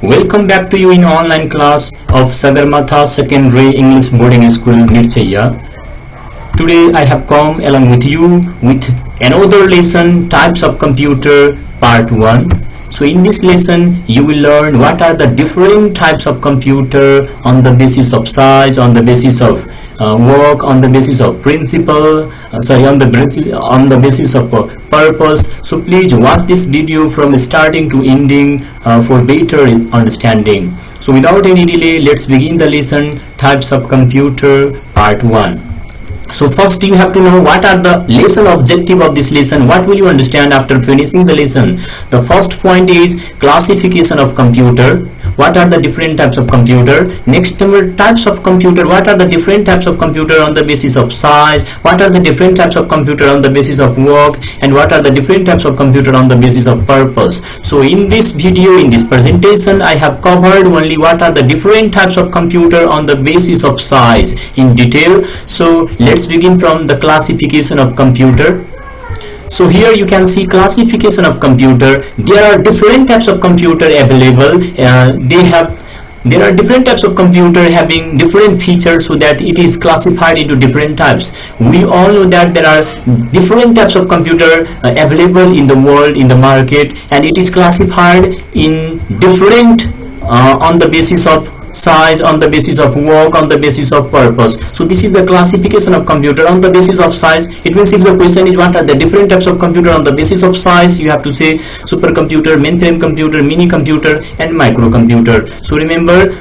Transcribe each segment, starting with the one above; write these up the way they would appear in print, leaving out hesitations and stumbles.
Welcome back to you in online class of Sagarmatha Secondary English Boarding School, Nirchaya. Today I have come along with you with another lesson, types of computer part 1. So in this lesson you will learn what are the different types of computer on the basis of size, on the basis of work, on the basis of principle, on the basis of purpose. So please watch this video from starting to ending for better understanding. So without any delay, let's begin the lesson, types of computer part 1. So first you have to know what are the lesson objective of this lesson. What will you understand after finishing the lesson? The first point is classification of computer. What are the different types of computer? Next number, types of computer. What are the different types of computer on the basis of size? What are the different types of computer on the basis of work? And what are the different types of computer on the basis of purpose? So in this video, in this presentation, I have covered only what are the different types of computer on the basis of size in detail. So let's begin from the classification of computer. So here you can see classification of computer. There are different types of computer available. There are different types of computer having different features, so that it is classified into different types. We all know that there are different types of computer available in the world, in the market, and it is classified in different on the basis of size, on the basis of work, on the basis of purpose. So this is the classification of computer on the basis of size. It means if the question is what are the different types of computer on the basis of size, you have to say supercomputer, mainframe computer, mini computer, and microcomputer. So remember,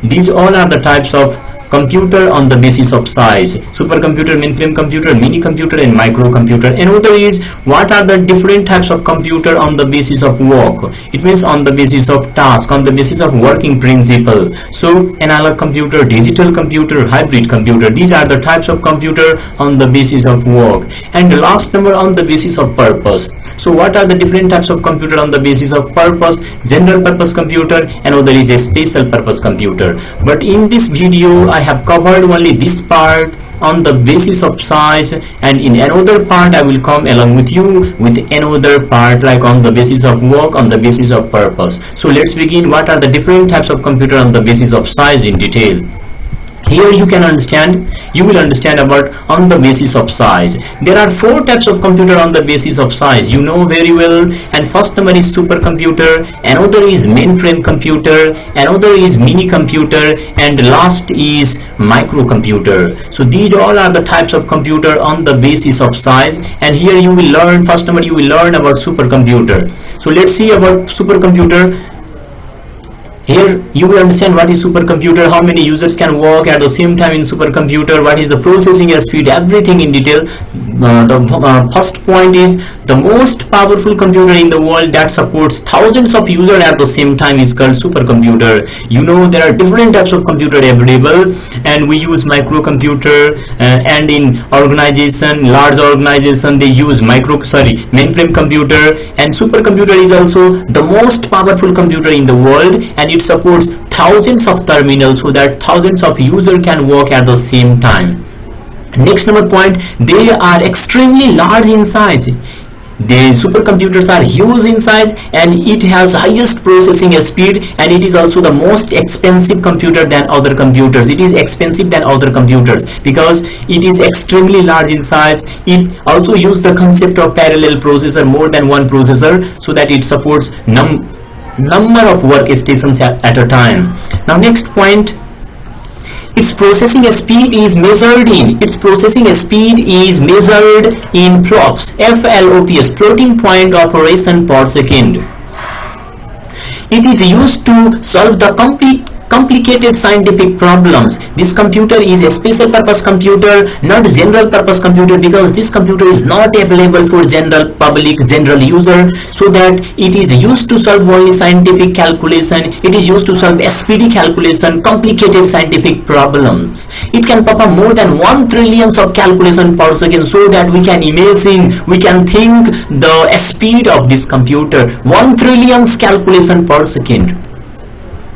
these all are the types of computer on the basis of size: supercomputer, mainframe computer, mini computer, and microcomputer. Another is what are the different types of computer on the basis of work. It means on the basis of task, on the basis of working principle. So analog computer, digital computer, hybrid computer. These are the types of computer on the basis of work. And the last number, on the basis of purpose. So what are the different types of computer on the basis of purpose? General purpose computer, and another is a special purpose computer. But in this video I have covered only this part on the basis of size, and in another part I will come along with you with another part like on the basis of work, on the basis of purpose. So let's begin. What are the different types of computer on the basis of size in detail? Here you will understand about on the basis of size. There are 4 types of computer on the basis of size, you know very well. And first number is supercomputer, another is mainframe computer, another is mini computer, and last is microcomputer. So these all are the types of computer on the basis of size. And here you will learn, first number you will learn about supercomputer. So let's see about supercomputer. Here you will understand what is supercomputer, how many users can work at the same time in supercomputer, what is the processing speed, everything in detail. The first point is the most powerful computer in the world that supports thousands of users at the same time is called supercomputer. You know there are different types of computer available, and we use microcomputer, and in organization, large organization, they use mainframe computer, and supercomputer is also the most powerful computer in the world, and it supports thousands of terminals, so that thousands of users can work at the same time. Next number point, they are extremely large in size. The supercomputers are huge in size, and it has highest processing speed, and it is also the most expensive computer than other computers. It is expensive than other computers because it is extremely large in size. It also uses the concept of parallel processor, more than one processor, so that it supports number of workstations at a time. Now next point, its processing speed is measured in flops, FLOPS, floating point operation per second. It is used to solve the complicated scientific problems. This computer is a special purpose computer, not general purpose computer, because this computer is not available for general public, general user, so that it is used to solve only scientific calculation. It is used to solve speedy calculation, complicated scientific problems. It can perform more than 1 trillion of calculation per second, so that we can imagine, we can think the speed of this computer, 1 trillion calculation per second.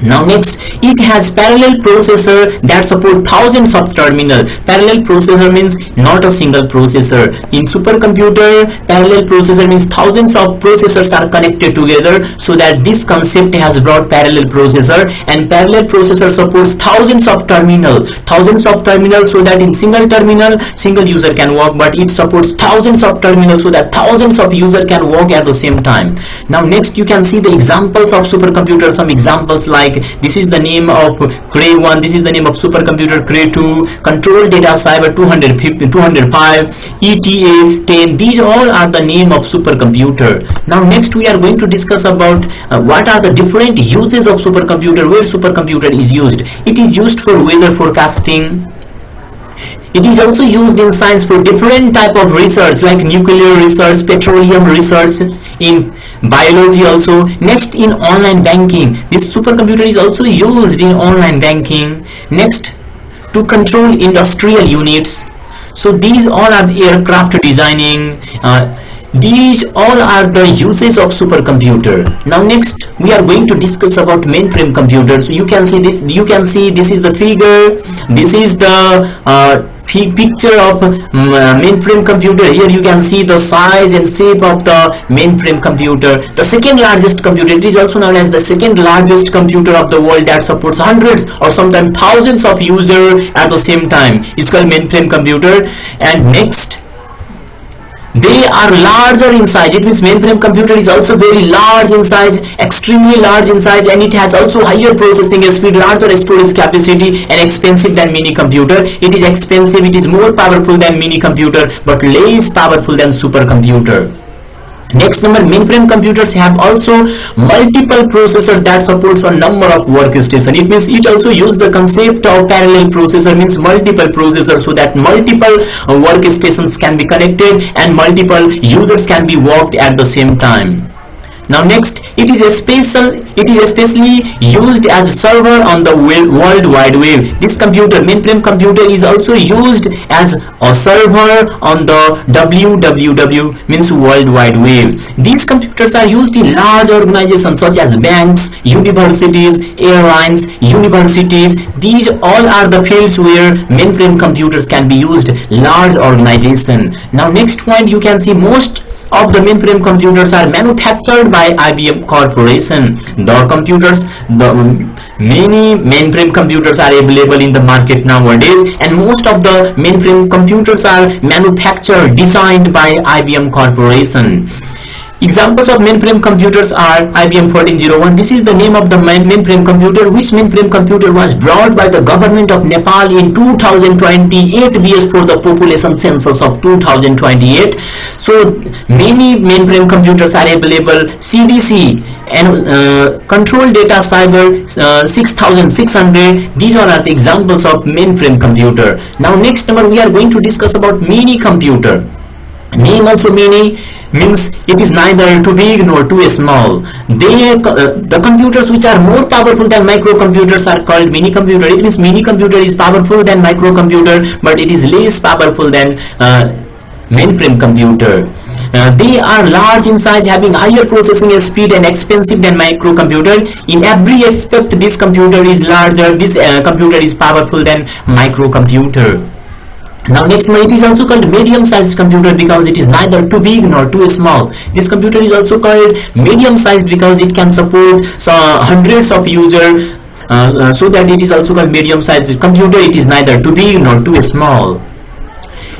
Now next, it has parallel processor that support thousands of terminal. Parallel processor means not a single processor. In supercomputer, parallel processor means thousands of processors are connected together, so that this concept has brought parallel processor. And parallel processor supports thousands of terminal, so that in single terminal, single user can work, but it supports thousands of terminals, so that thousands of user can work at the same time. Now next, you can see the examples of supercomputer. Some examples like this is the name of Cray 1, this is the name of supercomputer Cray 2, Control Data Cyber 205, ETA 10. These all are the name of supercomputer. Now next, we are going to discuss about what are the different uses of supercomputer, where supercomputer is used. It is used for weather forecasting. It is also used in science for different type of research like nuclear research, petroleum research, in biology also. Next, in online banking, this supercomputer is also used in online banking. Next, to control industrial units. So these all are the aircraft designing. These all are the uses of supercomputer. Now next, we are going to discuss about mainframe computer. So you can see this. This is the figure. This is the picture of mainframe computer. Here you can see the size and shape of the mainframe computer. The second largest computer, it is also known as the second largest computer of the world that supports hundreds or sometimes thousands of users at the same time. It's called mainframe computer. And next, they are larger in size. It means mainframe computer is also very large in size, extremely large in size, and it has also higher processing speed, larger storage capacity, and expensive than mini computer. It is expensive, it is more powerful than mini computer, but less powerful than supercomputer. Next number, mainframe computers have also multiple processors that supports a number of workstations. It means it also use the concept of parallel processor, means multiple processors, so that multiple workstations can be connected and multiple users can be worked at the same time. Now next, it is especially used as a server on the World Wide Web. This computer, mainframe computer, is also used as a server on the WWW, means World Wide Web. These computers are used in large organizations such as banks, universities, airlines, universities. These all are the fields where mainframe computers can be used, large organization. Now next point, you can see most of the mainframe computers are manufactured by IBM Corporation. Many mainframe computers are available in the market nowadays, and most of the mainframe computers are manufactured, designed by IBM Corporation. Examples of mainframe computers are IBM 1401. This is the name of the mainframe computer, which mainframe computer was brought by the government of Nepal in 2028 BS for the population census of 2028. So many mainframe computers are available. CDC and Control Data Cyber 6600. These all are the examples of mainframe computer. Now next number, we are going to discuss about mini computer. Name also mini means it is neither too big nor too small. The computers which are more powerful than microcomputers are called mini computer. It means mini computer is powerful than microcomputer, but it is less powerful than mainframe computer. They are large in size, having higher processing speed and expensive than microcomputer. In every aspect, this computer is larger. This computer is powerful than microcomputer. Now next, it is also called medium-sized computer because it is neither too big nor too small. This computer is also called medium-sized because it can support hundreds of users, so that it is also called medium-sized computer. It is neither too big nor too small.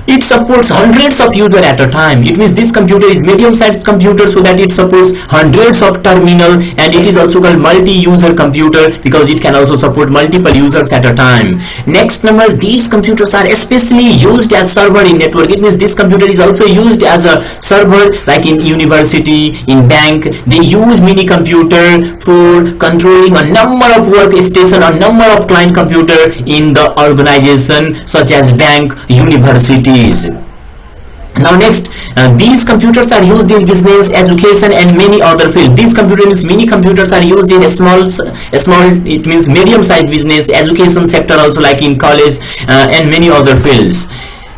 It supports hundreds of users at a time. It means this computer is medium-sized computer so that it supports hundreds of terminal, and it is also called multi-user computer because it can also support multiple users at a time. Next number, these computers are especially used as server in network. It means this computer is also used as a server like in university, in bank. They use mini computer for controlling a number of workstation, a number of client computer in the organization such as bank, university. Now next, these computers are used in business, education, and many other fields. These computers, mini computers, are used in a small. It means medium-sized business, education sector, also like in college, and many other fields.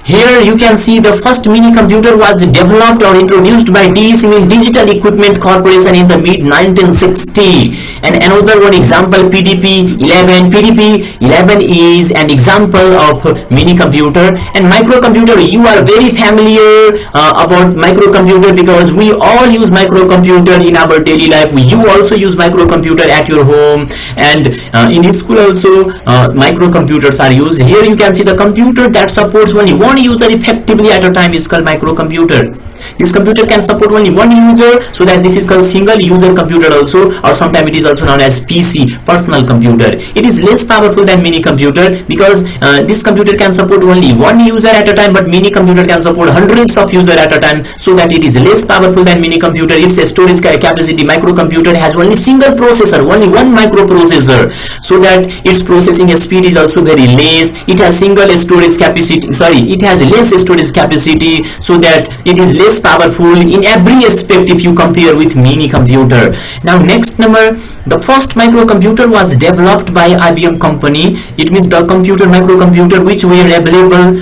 Here you can see the first mini computer was developed or introduced by DE Siemens Digital Equipment Corporation in the mid 1960. And another one example, PDP-11. PDP-11 is an example of mini computer. And microcomputer, you are very familiar about microcomputer because we all use microcomputer in our daily life. You also use microcomputer at your home, and in school also microcomputers are used. Here you can see the computer that supports only one user effectively at a time is called microcomputer. This computer can support only one user, so that this is called single user computer also, or sometimes it is also known as PC, personal computer. It is less powerful than mini computer because this computer can support only one user at a time, but mini computer can support hundreds of users at a time, so that it is less powerful than mini computer. Its storage capacity, microcomputer has only single processor, only one microprocessor, so that its processing speed is also very less. It has single storage capacity, it has less storage capacity, so that it is less powerful in every aspect if you compare with mini computer. Now next number, the first microcomputer was developed by IBM company. It means the microcomputer which were available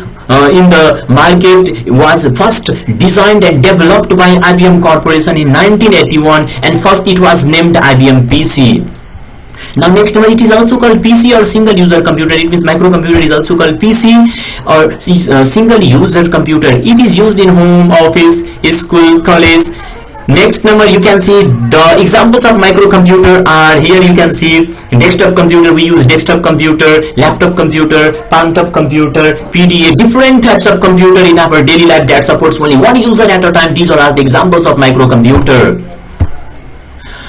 in the market was first designed and developed by IBM Corporation in 1981, and first it was named IBM PC. Now next one, it is also called PC or single user computer. It means microcomputer is also called PC or single user computer. It is used in home, office, school, college. Next number, you can see the examples of microcomputer are here. You can see desktop computer, we use desktop computer, laptop computer, palm top computer, PDA, different types of computer in our daily life that supports only one user at a time. These are the examples of microcomputer.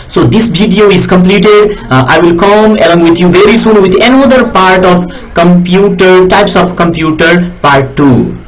So this video is completed. I will come along with you very soon with another part of computer, types of computer, part 2.